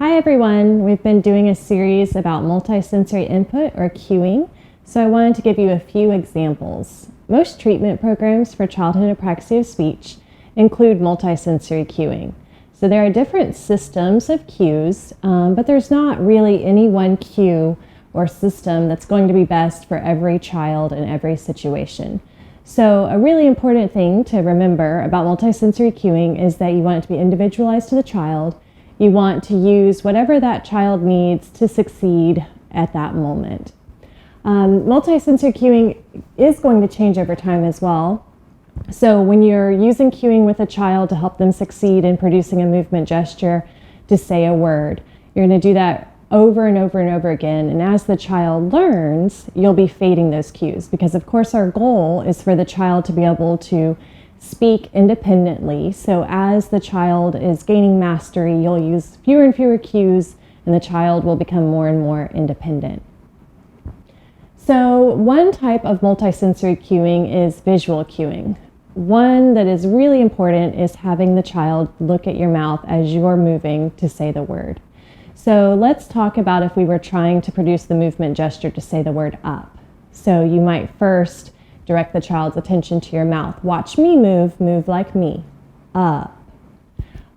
Hi everyone, we've been doing a series about multisensory input or cueing, so I wanted to give you a few examples. Most treatment programs for childhood apraxia of speech include multisensory cueing. So there are different systems of cues, but there's not really any one cue or system that's going to be best for every child in every situation. So a really important thing to remember about multisensory cueing is that you want it to be individualized to the child. You want to use whatever that child needs to succeed at that moment. Multisensory cueing is going to change over time as well. So when you're using cueing with a child to help them succeed in producing a movement gesture to say a word, you're going to do that over and over and over again. And as the child learns, you'll be fading those cues because, of course, our goal is for the child to be able to speak independently. So as the child is gaining mastery, you'll use fewer and fewer cues and the child will become more and more independent. So one type of multisensory cueing is visual cueing. One that is really important is having the child look at your mouth as you're moving to say the word. So let's talk about if we were trying to produce the movement gesture to say the word up. So you might first direct the child's attention to your mouth. Watch me move like me, up,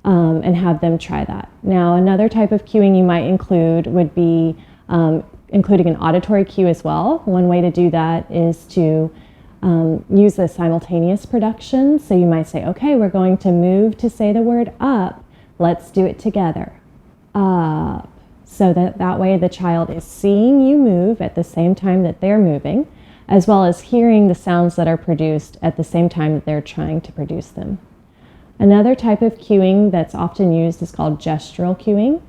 and have them try that. Now, another type of cueing you might include would be including an auditory cue as well. One way to do that is to use a simultaneous production. So you might say, okay, we're going to move to say the word up. Let's do it together. Up. So that way the child is seeing you move at the same time that they're moving, as well as hearing the sounds that are produced at the same time that they're trying to produce them. Another type of cueing that's often used is called gestural cueing.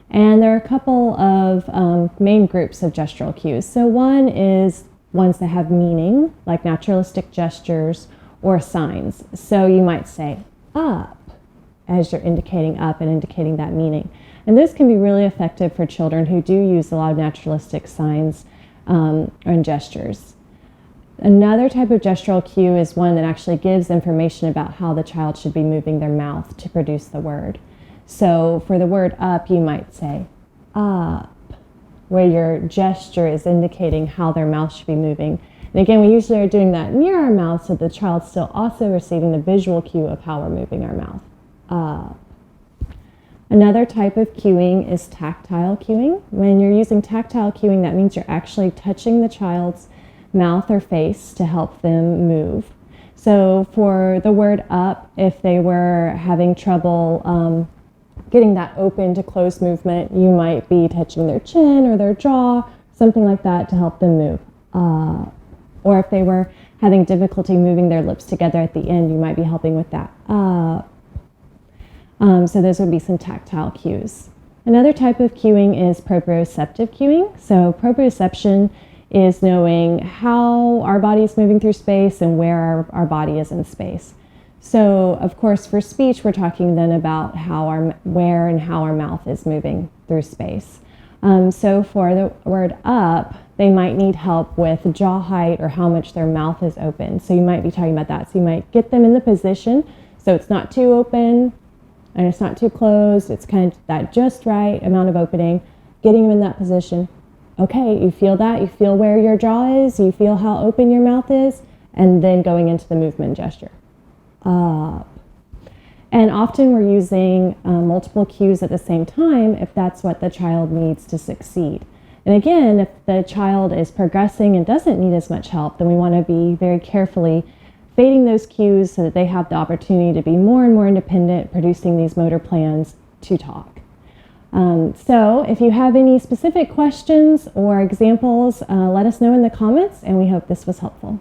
And there are a couple of main groups of gestural cues. So one is ones that have meaning, like naturalistic gestures or signs. So you might say up as you're indicating up and indicating that meaning. And this can be really effective for children who do use a lot of naturalistic signs and gestures. Another type of gestural cue is one that actually gives information about how the child should be moving their mouth to produce the word. So for the word up, you might say up, where your gesture is indicating how their mouth should be moving. And again, we usually are doing that near our mouth so the child's still also receiving the visual cue of how we're moving our mouth. Up. Another type of cueing is tactile cueing. When you're using tactile cueing, that means you're actually touching the child's mouth or face to help them move. So for the word up, if they were having trouble getting that open to close movement, you might be touching their chin or their jaw, something like that to help them move up. Or if they were having difficulty moving their lips together at the end, you might be helping with that up. So those would be some tactile cues. Another type of cueing is proprioceptive cueing. So proprioception is knowing how our body is moving through space and where our body is in space. So of course for speech, we're talking then about where and how our mouth is moving through space. So for the word up, they might need help with jaw height or how much their mouth is open. So you might be talking about that. So you might get them in the position so it's not too open and it's not too closed. It's kind of that just right amount of opening, getting them in that position. Okay, you feel that, you feel where your jaw is, you feel how open your mouth is, and then going into the movement gesture. Up. And often we're using multiple cues at the same time if that's what the child needs to succeed. And again, if the child is progressing and doesn't need as much help, then we want to be very carefully fading those cues so that they have the opportunity to be more and more independent, producing these motor plans to talk. So if you have any specific questions or examples, let us know in the comments, and we hope this was helpful.